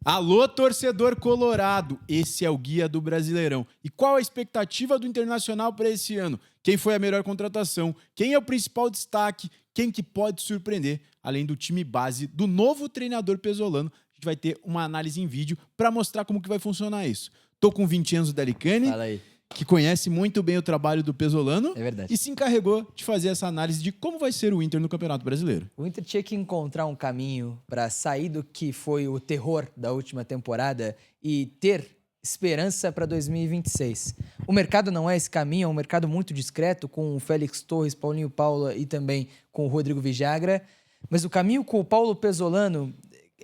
Alô, torcedor colorado, esse é o Guia do Brasileirão. E qual a expectativa do Internacional para esse ano? Quem foi a melhor contratação? Quem é o principal destaque? Quem que pode surpreender? Além do time base do novo treinador Pesolano, a gente vai ter uma análise em vídeo para mostrar como que vai funcionar isso. Tô com o Vincenzo Delicani, Fala aí. que conhece muito bem o trabalho do Pesolano. É verdade. E se encarregou de fazer essa análise de como vai ser o Inter no Campeonato Brasileiro. O Inter tinha que encontrar um caminho para sair do que foi o terror da última temporada e ter esperança para 2026. O mercado não é esse caminho, é um mercado muito discreto, com o Félix Torres, Paulinho Paula e também com o Rodrigo Villagra. Mas o caminho com o Paulo Pesolano,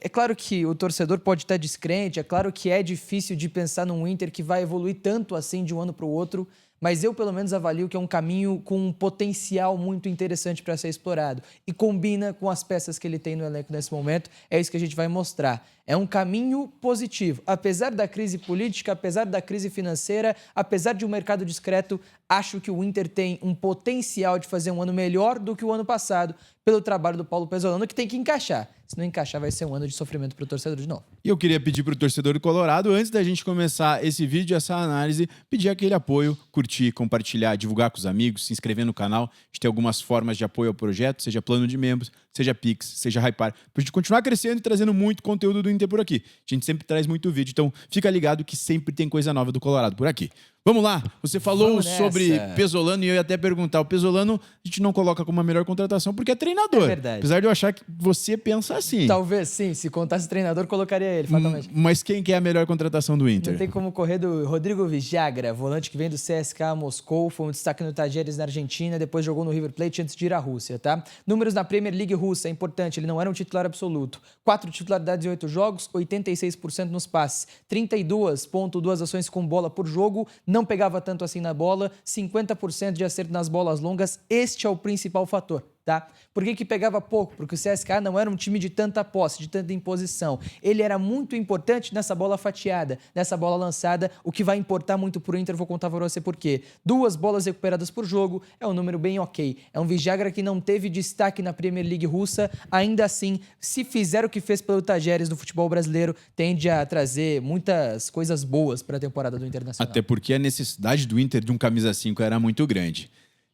é claro que o torcedor pode estar descrente, é claro que é difícil de pensar num Inter que vai evoluir tanto assim de um ano para o outro, mas eu pelo menos avalio que é um caminho com um potencial muito interessante para ser explorado e combina com as peças que ele tem no elenco nesse momento, é isso que a gente vai mostrar. É um caminho positivo, apesar da crise política, apesar da crise financeira, apesar de um mercado discreto, acho que o Inter tem um potencial de fazer um ano melhor do que o ano passado, pelo trabalho do Paulo Pesolano, que tem que encaixar. Se não encaixar, vai ser um ano de sofrimento para o torcedor de novo. E eu queria pedir para o torcedor do Colorado, antes da gente começar esse vídeo, essa análise, pedir aquele apoio, curtir, compartilhar, divulgar com os amigos, se inscrever no canal. A gente tem algumas formas de apoio ao projeto, seja plano de membros, seja Pix, seja Hypar, para a gente continuar crescendo e trazendo muito conteúdo do Inter por aqui. A gente sempre traz muito vídeo, então fica ligado que sempre tem coisa nova do Colorado por aqui. Vamos lá, você falou sobre Pesolano e eu ia até perguntar, o Pesolano a gente não coloca como a melhor contratação porque é treinador. É verdade. Apesar de eu achar que você pensa assim. Talvez sim, se contasse treinador, colocaria ele, fatalmente. Mas quem que é a melhor contratação do Inter? Não tem como correr do Rodrigo Villagra, volante que vem do CSKA Moscou, foi um destaque no Tajeres na Argentina, depois jogou no River Plate antes de ir à Rússia, tá? Números na Premier League russa, é importante, ele não era um titular absoluto. 4 titularidades em 8 jogos, 86% nos passes, 32,2 ações com bola por jogo, não pegava tanto assim na bola, 50% de acerto nas bolas longas, este é o principal fator. Tá? Por que pegava pouco? Porque o CSKA não era um time de tanta posse, de tanta imposição. Ele era muito importante nessa bola fatiada, nessa bola lançada, o que vai importar muito pro Inter, vou contar para você por quê. 2 bolas recuperadas por jogo, é um número bem ok. É um Villagra que não teve destaque na Premier League russa, ainda assim, se fizer o que fez pelo Tajeres no futebol brasileiro, tende a trazer muitas coisas boas para a temporada do Internacional. Até porque a necessidade do Inter de um camisa 5 era muito grande.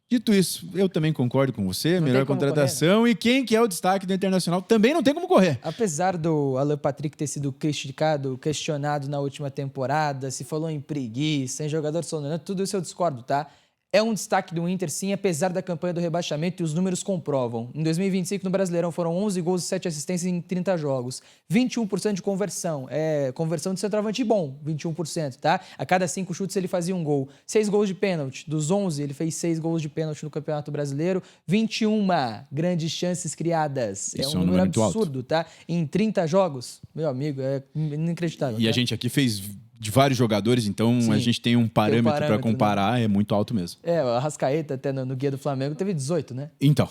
Dito isso, eu também concordo com você, não melhor contratação. Correr, né? E quem que é o destaque do Internacional também não tem como correr. Apesar do Alan Patrick ter sido criticado, questionado na última temporada, se falou em preguiça, em jogador sonolento, tudo isso eu discordo, tá? É um destaque do Inter, sim, apesar da campanha do rebaixamento, e os números comprovam. Em 2025, no Brasileirão, foram 11 gols e 7 assistências em 30 jogos. 21% de conversão. É conversão de centroavante bom, 21%, tá? A cada 5 chutes ele fazia um gol. 6 gols de pênalti. Dos 11, ele fez 6 gols de pênalti no Campeonato Brasileiro. 21 grandes chances criadas. Isso é um número alto. absurdo, tá? Em 30 jogos, meu amigo, é inacreditável. E tá? a gente aqui fez de vários jogadores, então sim, a gente tem um parâmetro para comparar, né? É muito alto mesmo. É, o Arrascaeta até no Guia do Flamengo teve 18, né? Então.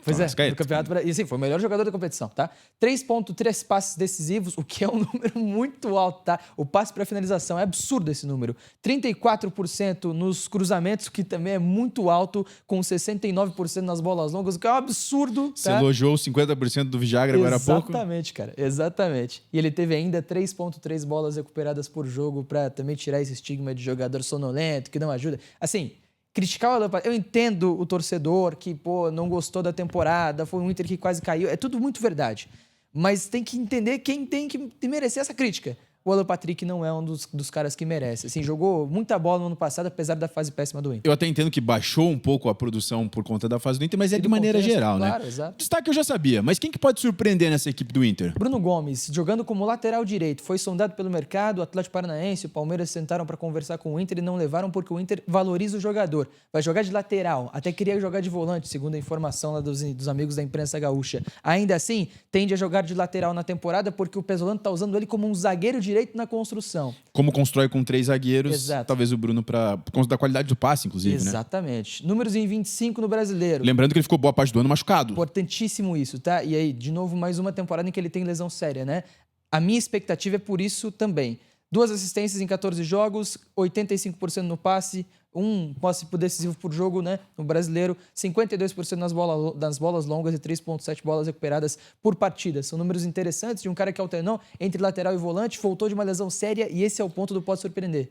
Pois é, no Campeonato Brasileiro. E sim, foi o melhor jogador da competição, tá? 3,3 passes decisivos, o que é um número muito alto, tá? O passe para finalização, é absurdo esse número. 34% nos cruzamentos, o que também é muito alto, com 69% nas bolas longas, o que é um absurdo, tá? Você elogiou 50% do Villagra agora há pouco? Exatamente, cara, exatamente. E ele teve ainda 3,3 bolas recuperadas por jogo para também tirar esse estigma de jogador sonolento, que não ajuda. Assim, criticar o Alan Patrick, eu entendo o torcedor que, não gostou da temporada, foi um Inter que quase caiu, é tudo muito verdade. Mas tem que entender quem tem que merecer essa crítica. O Alan Patrick não é um dos caras que merece. Assim, jogou muita bola no ano passado, apesar da fase péssima do Inter. Eu até entendo que baixou um pouco a produção por conta da fase do Inter, mas é de maneira geral, claro, né? Exato. Destaque eu já sabia, mas quem que pode surpreender nessa equipe do Inter? Bruno Gomes, jogando como lateral direito, foi sondado pelo mercado, o Atlético Paranaense, o Palmeiras sentaram para conversar com o Inter e não levaram porque o Inter valoriza o jogador. Vai jogar de lateral, até queria jogar de volante, segundo a informação lá dos amigos da imprensa gaúcha. Ainda assim, tende a jogar de lateral na temporada porque o Pesolano está usando ele como um zagueiro direito na construção. Como constrói com 3 zagueiros, exato, talvez o Bruno por conta da qualidade do passe, inclusive, exatamente, né? Números em 25 no Brasileiro. Lembrando que ele ficou boa parte do ano machucado. Importantíssimo isso, tá? E aí, de novo, mais uma temporada em que ele tem lesão séria, né? A minha expectativa é por isso também. 2 assistências em 14 jogos, 85% no passe, um posse decisivo por jogo, né? No brasileiro, 52% nas bolas longas e 3,7 bolas recuperadas por partida. São números interessantes de um cara que alternou entre lateral e volante, voltou de uma lesão séria e esse é o ponto do pode surpreender.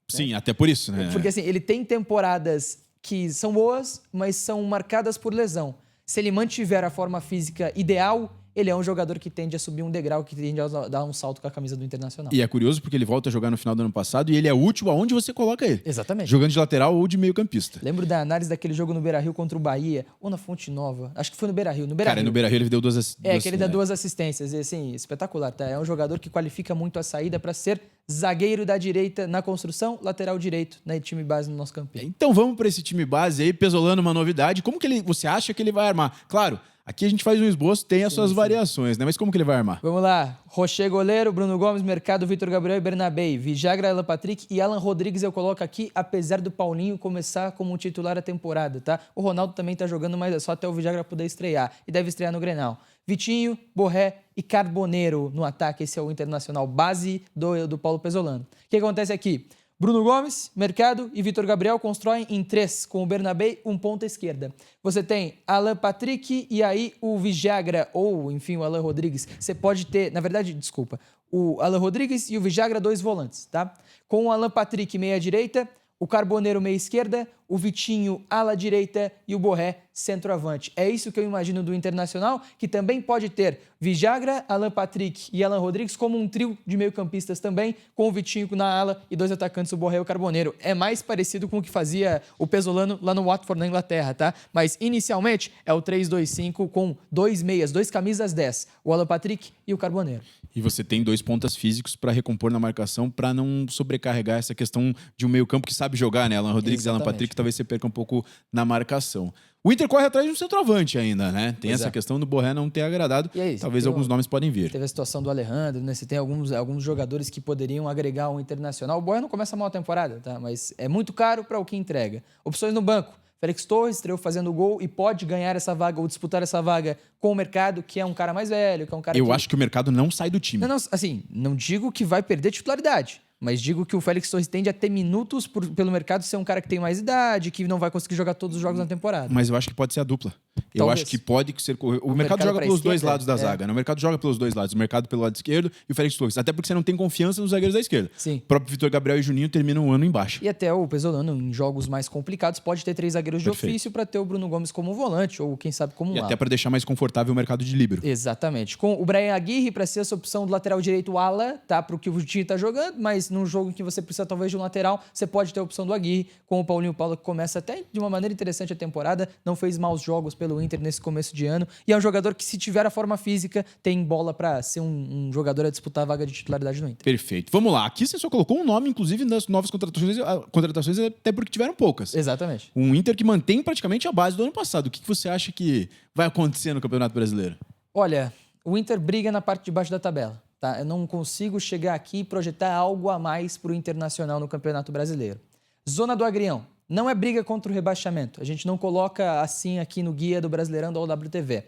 Sim, né? Até por isso, né? Porque assim, ele tem temporadas que são boas, mas são marcadas por lesão. Se ele mantiver a forma física ideal, ele é um jogador que tende a subir um degrau, que tende a dar um salto com a camisa do Internacional. E é curioso porque ele volta a jogar no final do ano passado e ele é útil aonde você coloca ele. Exatamente. Jogando de lateral ou de meio campista. Lembro da análise daquele jogo no Beira-Rio contra o Bahia, ou na Fonte Nova. Acho que foi no Beira-Rio. Cara, no Beira-Rio ele deu duas assistências. Que ele dá duas assistências. E, assim, espetacular, tá? É um jogador que qualifica muito a saída para ser zagueiro da direita na construção, lateral direito, né? Time base no nosso campeão. Então vamos para esse time base aí, Pesolano, uma novidade. Como que você acha que ele vai armar? Claro, aqui a gente faz um esboço, tem as suas variações, né? Mas como que ele vai armar? Vamos lá. Rocher goleiro, Bruno Gomes, Mercado, Vitor Gabriel e Bernabé. Vijagra, Alan Patrick e Alan Rodrigues eu coloco aqui, apesar do Paulinho começar como titular a temporada, tá? O Ronaldo também tá jogando, mas é só até o Vijagra poder estrear. E deve estrear no Grenal. Vitinho, Borré e Carboneiro no ataque. Esse é o Internacional base do Paulo Pesolano. O que acontece aqui? Bruno Gomes, Mercado e Vitor Gabriel constroem em 3, com o Bernabé, um ponta esquerda. Você tem Alan Patrick e aí o Vijagra, ou enfim, o Alan Rodrigues. Você pode ter, na verdade, desculpa, o Alan Rodrigues e o Vijagra, 2 volantes, tá? Com o Alan Patrick, meia direita, o Carboneiro, meia esquerda, o Vitinho, ala direita e o Borré, centroavante. É isso que eu imagino do Internacional, que também pode ter Vijagra, Alan Patrick e Alan Rodrigues como um trio de meio-campistas também, com o Vitinho na ala e 2 atacantes, o Borré e o Carboneiro. É mais parecido com o que fazia o Pesolano lá no Watford, na Inglaterra, tá? Mas inicialmente é o 3-2-5 com 2 meias, 2 camisas 10, o Alan Patrick e o Carboneiro. E você tem 2 pontas físicos para recompor na marcação, para não sobrecarregar essa questão de um meio-campo que sabe jogar, né? Alan Rodrigues e Alan Patrick, talvez você perca um pouco na marcação. O Inter corre atrás de um centroavante ainda, né? Tem essa questão do Borré não ter agradado. E aí, talvez alguns nomes podem vir. Teve a situação do Alejandro, né? Você tem alguns jogadores que poderiam agregar ao Internacional. O Borré não começa mal a temporada, tá? Mas é muito caro para o que entrega. Opções no banco. Félix Torres estreou fazendo gol e pode ganhar essa vaga ou disputar essa vaga com o Mercado, que é um cara mais velho, que é um cara acho que o Mercado não sai do time. Não, assim, não digo que vai perder titularidade, mas digo que o Félix Torres tende a ter minutos pelo Mercado ser um cara que tem mais idade, que não vai conseguir jogar todos os jogos na temporada. Mas eu acho que pode ser a dupla. Eu acho que pode ser... O Mercado joga pelos dois lados da zaga, né? O Mercado joga pelos dois lados. O Mercado pelo lado esquerdo e o Félix Torres. Até porque você não tem confiança nos zagueiros da esquerda. Sim. O próprio Vitor Gabriel e Juninho terminam um ano embaixo. E até o Pesolano, em jogos mais complicados, pode ter 3 zagueiros de ofício para ter o Bruno Gomes como volante ou quem sabe como ala. E até para deixar mais confortável o mercado de líbero. Exatamente. Com o Brian Aguirre para ser essa opção do lateral direito ala, tá? Para o que o Vitinho tá jogando, mas num jogo em que você precisa talvez de um lateral, você pode ter a opção do Aguirre, com o Paulinho Paulo que começa até de uma maneira interessante a temporada, não fez maus jogos pelo Inter nesse começo de ano, e é um jogador que, se tiver a forma física, tem bola para ser um jogador a disputar a vaga de titularidade no Inter. Perfeito. Vamos lá. Aqui você só colocou um nome, inclusive, nas novas contratações até porque tiveram poucas. Exatamente. Um Inter que mantém praticamente a base do ano passado. O que você acha que vai acontecer no Campeonato Brasileiro? Olha, o Inter briga na parte de baixo da tabela. Tá? Eu não consigo chegar aqui e projetar algo a mais para o Internacional no Campeonato Brasileiro. Zona do Agrião. Não é briga contra o rebaixamento. A gente não coloca assim aqui no guia do Brasileirão da OWTV.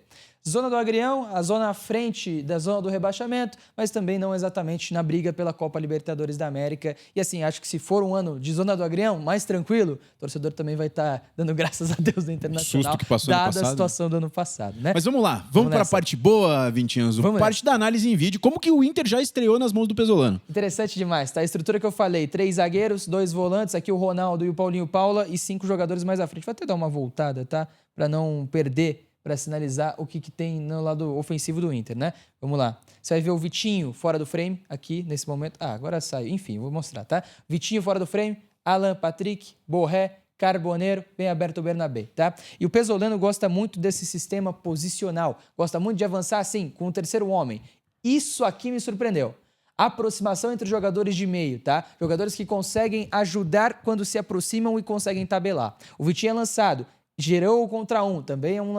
Zona do Agrião, a zona à frente da zona do rebaixamento, mas também não exatamente na briga pela Copa Libertadores da América. E assim, acho que se for um ano de Zona do Agrião, mais tranquilo, o torcedor também vai estar dando graças a Deus do Internacional, susto que passou dada a situação do ano passado, né? Mas vamos lá, vamos para a parte boa, Vintinhos. Parte da análise em vídeo. Como que o Inter já estreou nas mãos do Pesolano? Interessante demais, tá? A estrutura que eu falei, 3 zagueiros, 2 volantes, aqui o Ronaldo e o Paulinho Paula e 5 jogadores mais à frente. Vou até dar uma voltada, tá? Para não perder, para sinalizar o que tem no lado ofensivo do Inter, né? Vamos lá. Você vai ver o Vitinho fora do frame aqui nesse momento. Agora saiu. Enfim, vou mostrar, tá? Vitinho fora do frame, Alan Patrick, Borré, Carboneiro, bem aberto o Bernabé, tá? E o Pesolano gosta muito desse sistema posicional. Gosta muito de avançar assim, com o terceiro homem. Isso aqui me surpreendeu. Aproximação entre jogadores de meio, tá? Jogadores que conseguem ajudar quando se aproximam e conseguem tabelar. O Vitinho é lançado. Gerou o contra um, também é um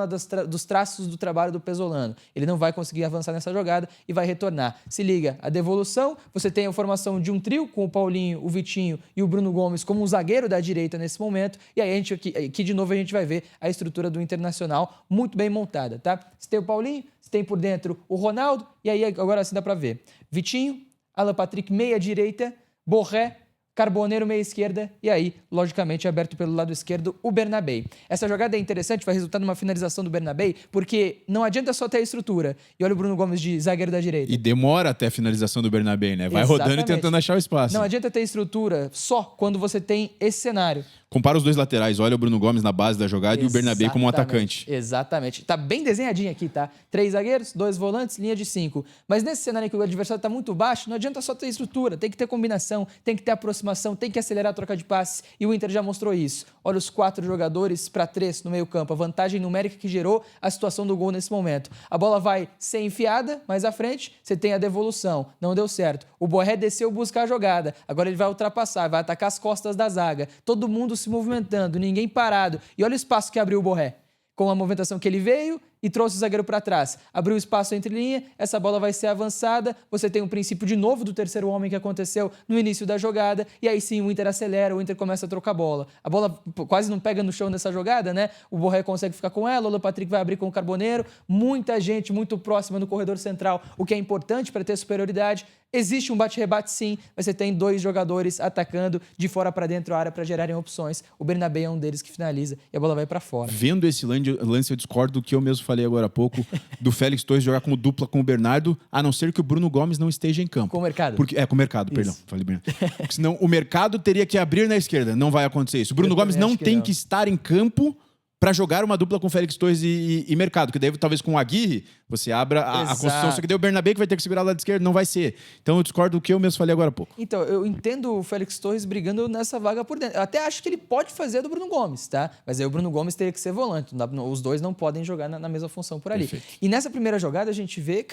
dos traços do trabalho do Pesolano. Ele não vai conseguir avançar nessa jogada e vai retornar. Se liga, a devolução, você tem a formação de um trio com o Paulinho, o Vitinho e o Bruno Gomes como um zagueiro da direita nesse momento. E aí aqui de novo a gente vai ver a estrutura do Internacional muito bem montada, tá? Você tem o Paulinho, você tem por dentro o Ronaldo, e aí agora sim dá pra ver. Vitinho, Alan Patrick meia direita, Borré, Carboneiro meia esquerda e aí, logicamente, aberto pelo lado esquerdo, o Bernabei. Essa jogada é interessante, vai resultar numa finalização do Bernabei, porque não adianta só ter a estrutura. E olha o Bruno Gomes de zagueiro da direita. E demora até a finalização do Bernabei, né? Vai Exatamente. rodando e tentando achar o espaço. Não adianta ter estrutura só quando você tem esse cenário. Compara os dois laterais, olha o Bruno Gomes na base da jogada e o Bernabei como um atacante. Exatamente. Tá bem desenhadinho aqui, tá? 3 zagueiros, 2 volantes, linha de 5. Mas nesse cenário em que o adversário tá muito baixo, não adianta só ter estrutura, tem que ter combinação, tem que ter aproximação, tem que acelerar a troca de passes. E o Inter já mostrou isso. Olha os 4 jogadores para 3 no meio-campo, a vantagem numérica que gerou a situação do gol nesse momento. A bola vai ser enfiada mais à frente, você tem a devolução, não deu certo. O Borré desceu buscar a jogada, agora ele vai ultrapassar, vai atacar as costas da zaga. Todo mundo se movimentando, ninguém parado. E olha o espaço que abriu o Borré. Com a movimentação que ele veio e trouxe o zagueiro para trás. Abriu espaço entre linha, essa bola vai ser avançada, você tem um princípio de novo do terceiro homem que aconteceu no início da jogada, e aí sim o Inter acelera, o Inter começa a trocar bola. A bola quase não pega no chão nessa jogada, né? O Borré consegue ficar com ela, o Alan Patrick vai abrir com o Carboneiro, muita gente muito próxima no corredor central, o que é importante para ter superioridade. Existe um bate-rebate sim, mas você tem 2 jogadores atacando de fora para dentro da área para gerarem opções. O Bernabei é um deles que finaliza e a bola vai para fora. Vendo esse lance, eu discordo do que eu mesmo falei agora há pouco, do Félix Torres jogar como dupla com o Bernardo, a não ser que o Bruno Gomes não esteja em campo. Com o Mercado. Com o Mercado, perdão. Falei Bernardo. Porque senão o Mercado teria que abrir na esquerda. Não vai acontecer isso. O Bruno Gomes não tem que estar em campo para jogar uma dupla com Félix Torres e Mercado, que daí talvez com o Aguirre você abra a construção, só que daí o Bernabei que vai ter que segurar o lado esquerdo, não vai ser. Então eu discordo do que eu mesmo falei agora há pouco. Então, eu entendo o Félix Torres brigando nessa vaga por dentro. Eu até acho que ele pode fazer a do Bruno Gomes, tá? Mas aí o Bruno Gomes teria que ser volante. Os dois não podem jogar na mesma função por ali. Perfeito. E nessa primeira jogada a gente vê,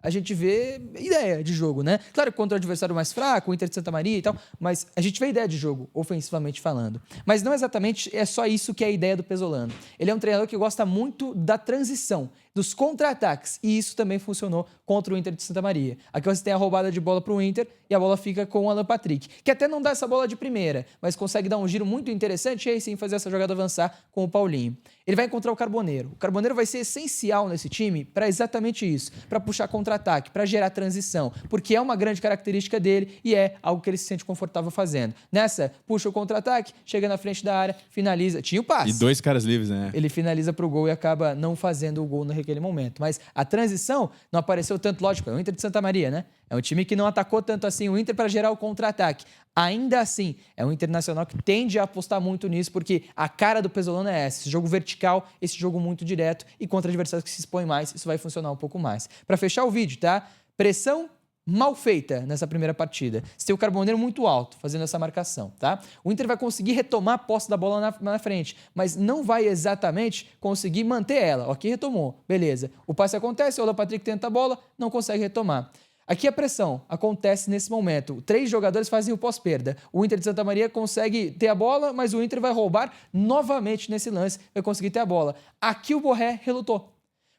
a gente vê ideia de jogo, né? Claro que contra o adversário mais fraco, o Inter de Santa Maria e tal, mas a gente vê ideia de jogo, ofensivamente falando. Mas não exatamente é só isso que é a ideia do Pesolano. Ele é um treinador que gosta muito da transição, dos contra-ataques, e isso também funcionou contra o Inter de Santa Maria. Aqui você tem a roubada de bola para o Inter e a bola fica com o Alan Patrick, que até não dá essa bola de primeira, mas consegue dar um giro muito interessante e aí sim fazer essa jogada avançar com o Paulinho. Ele vai encontrar o Carboneiro. O Carboneiro vai ser essencial nesse time para exatamente isso, para puxar contra-ataque, para gerar transição, porque é uma grande característica dele e é algo que ele se sente confortável fazendo. Nessa, puxa o contra-ataque, chega na frente da área, finaliza. Tinha o passe. E 2 caras livres, né? Ele finaliza para o gol e acaba não fazendo o gol naquele momento. Mas a transição não apareceu tanto, lógico, é o Inter de Santa Maria, né? É um time que não atacou tanto assim o Inter para gerar o contra-ataque. Ainda assim, é um Internacional que tende a apostar muito nisso, porque a cara do Pesolano é essa, esse jogo vertical, esse jogo muito direto, e contra adversários que se expõem mais, isso vai funcionar um pouco mais. Para fechar o vídeo, tá? Pressão mal feita nessa primeira partida. Você tem o Carboneiro muito alto fazendo essa marcação, tá? O Inter vai conseguir retomar a posse da bola na frente, mas não vai exatamente conseguir manter ela. Ok, retomou, beleza. O passe acontece, o Alan Patrick tenta a bola, não consegue retomar. Aqui a pressão acontece nesse momento. 3 jogadores fazem o pós-perda. O Inter de Santa Maria consegue ter a bola, mas o Inter vai roubar novamente nesse lance, vai conseguir ter a bola. Aqui o Borré relutou,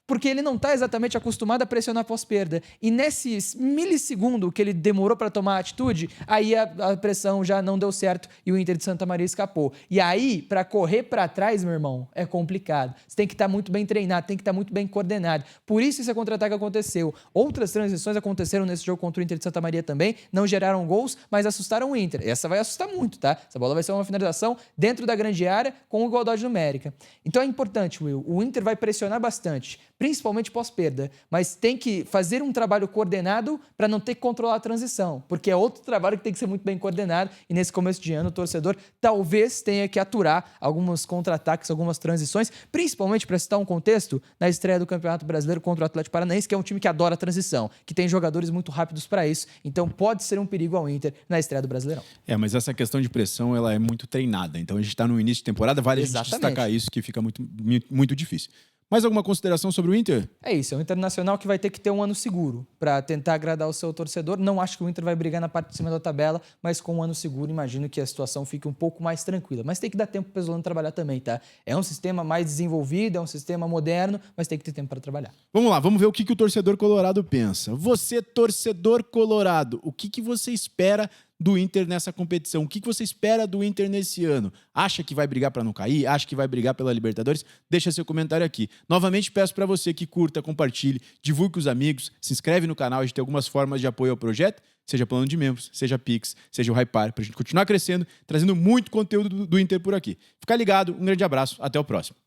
porque ele não está exatamente acostumado a pressionar pós-perda. E nesse milissegundo que ele demorou para tomar a atitude, aí a pressão já não deu certo e o Inter de Santa Maria escapou. E aí, para correr para trás, meu irmão, é complicado. Você tem que estar muito bem treinado, tem que estar muito bem coordenado. Por isso esse contra-ataque aconteceu. Outras transições aconteceram nesse jogo contra o Inter de Santa Maria também, não geraram gols, mas assustaram o Inter. Essa vai assustar muito, tá? Essa bola vai ser uma finalização dentro da grande área com igualdade numérica. Então é importante, Will, o Inter vai pressionar bastante, principalmente pós-perda, mas tem que fazer um trabalho coordenado para não ter que controlar a transição, porque é outro trabalho que tem que ser muito bem coordenado e nesse começo de ano o torcedor talvez tenha que aturar alguns contra-ataques, algumas transições, principalmente para citar um contexto na estreia do Campeonato Brasileiro contra o Atlético Paranaense, que é um time que adora a transição, que tem jogadores muito rápidos para isso, então pode ser um perigo ao Inter na estreia do Brasileirão. Mas essa questão de pressão ela é muito treinada, então a gente está no início de temporada, vale a gente destacar isso que fica muito, muito difícil. Mais alguma consideração sobre o Inter? É isso, é um Internacional que vai ter que ter um ano seguro para tentar agradar o seu torcedor. Não acho que o Inter vai brigar na parte de cima da tabela, mas com um ano seguro, imagino que a situação fique um pouco mais tranquila. Mas tem que dar tempo para o Pesolano trabalhar também, tá? É um sistema mais desenvolvido, é um sistema moderno, mas tem que ter tempo para trabalhar. Vamos lá, vamos ver o que o torcedor colorado pensa. Você, torcedor colorado, o que você espera do Inter nessa competição? O que você espera do Inter nesse ano? Acha que vai brigar para não cair? Acha que vai brigar pela Libertadores? Deixa seu comentário aqui. Novamente peço para você que curta, compartilhe, divulgue com os amigos, se inscreve no canal, a gente tem algumas formas de apoio ao projeto. seja plano de membros, seja Pix, seja o Hypar, pra gente continuar crescendo, trazendo muito conteúdo do Inter por aqui. Fica ligado, um grande abraço, até o próximo.